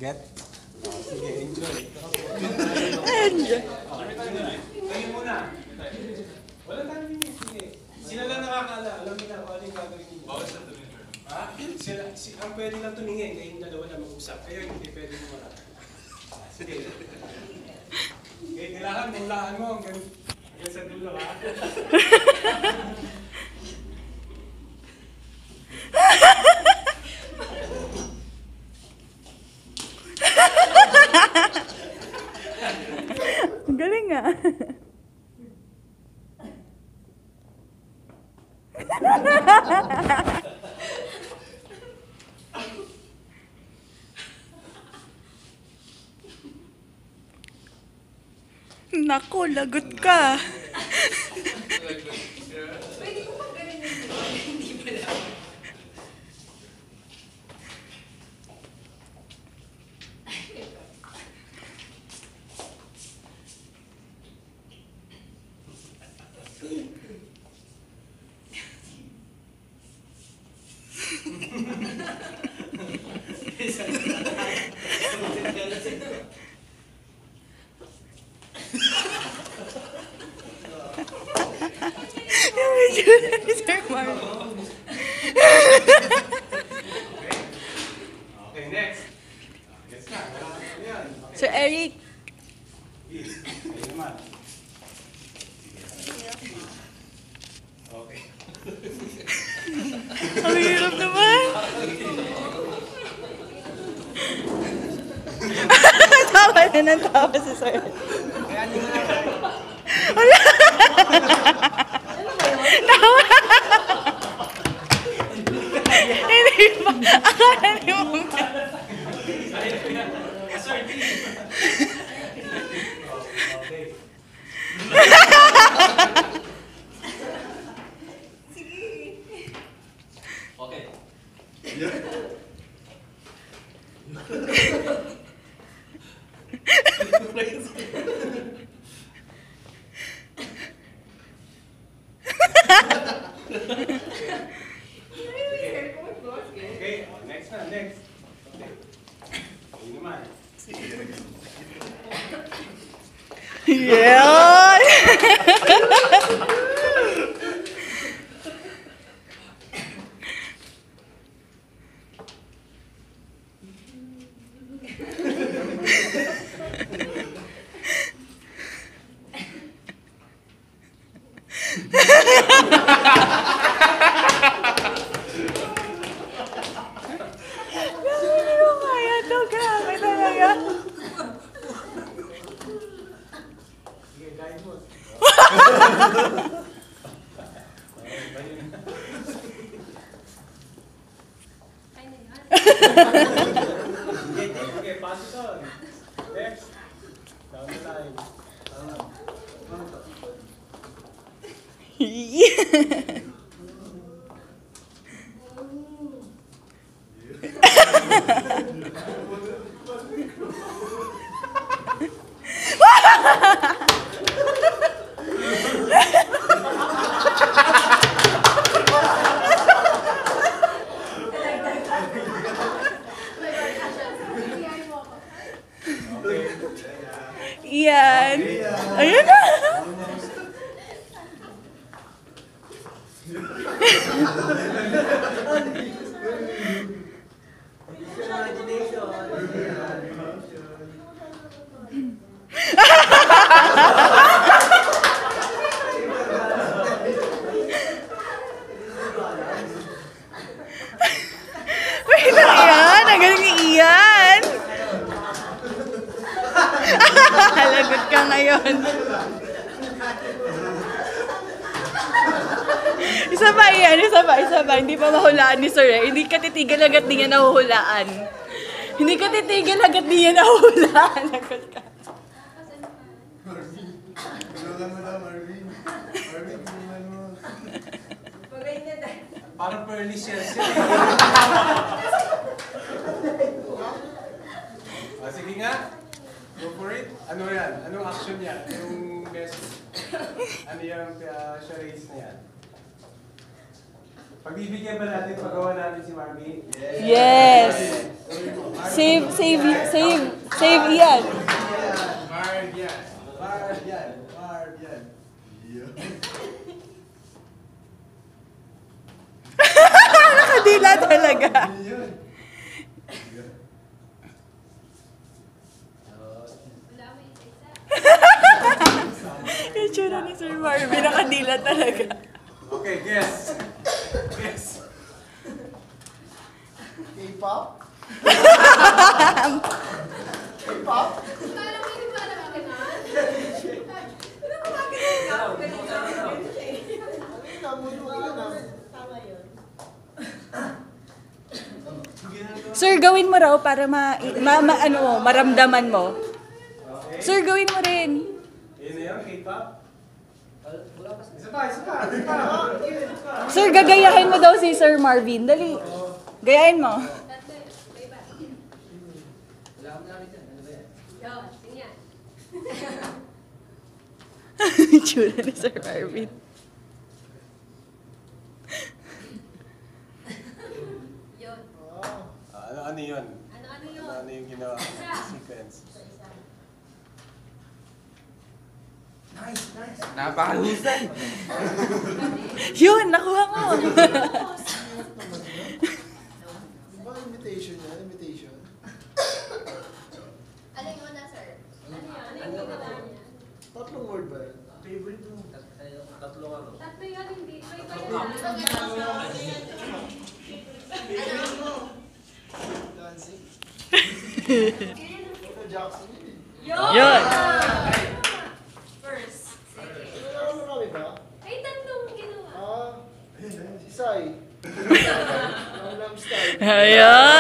Get? Sige, enjoy. Enjoy. Kayo muna. Wala tayo niyo. Sige. Sila lang nakakala. Alam nila kung ano yung gagawin niyo. Bawal sa tumingin. Ha? Ang pwede lang tumingin. Kayo yung dalawa na mag-usap. Kayo hindi pwede mo wala. Sige. Okay, kailangan mulaan mo. Hanggang sa dulo, ha? Ang galing nga. Naku, lagot ka. Pwede ko pag ganun yun. Hindi pala. Yung video ni Sir Mark. Okay, next. Yes na. Ayan. Okay. Sir Eric. Please. Kayo naman. Okay. Ang hirap naman. Tawa na ng tawa si Sir. Wala. Tawa. Hindi ba? Akala niyo mo. Okay. Okay. Okay, next na, next. Okay. Kayo naman. Yan. Kaya to, grabe talaga. Sige, dahil mo. Okay, pass it on. Next. Down the line. Okay. Iyan. Ayun na. Wait lang, Iyan. Ang galing ni Iyan. Lagot ka ngayon. Isa pa yan, isa pa. Hindi pa mahulaan ni Sir eh. Hindi ka titigil agad di niya nahuhulaan. Hindi ka titigil agad di niya nahuhulaan. Lagot ka. Tulungan mo daw, Marvin. Marvin, tulungan mo. Parang pearly shells yun. Sige nga. Go for it. Ano yan? Anong action niya? Yung best... Ano yung charades na yan? Pagbibigyan ba natin, pagawa natin si Marvin? Yes. Okay. Save Ian. Marvian. Yeah. Nakadila talaga. Yun. Wala mo yung isa. Yung tsura ni Sir Marvin, nakadila talaga. Okay, guess. Guess. K-pop? K-pop? Kala mo hindi pa alam ka na? Ano ko ba ganun? Sir, gawin mo raw para maramdaman mo. Okay. Sir, gawin mo rin. Yun na yun, K-pop? Isa pa. Sir, gagayahin mo daw si Sir Marvin. Dali. Gayahin mo. Tatlo, may iba. Yun, tingnan. Yung tsura ni Sir Marvin. Yun. Ano yun? Ano yun? Ano yung ginawa? Sequence. Napakahusay. Yun, nakuha mo. Diba imitation yan? Imitation? Ano yung una, sir? Ano yun? Ano yung ginawa niya? Tatlong word ba yun? Tatlo yun, hindi. May iba yun. Dancing? Ito Jackson yun eh. Yun. First. Second. Wala mo kami ba? Ay, tatlong ginawa. Si Sai. Gangnam Style. Ayan.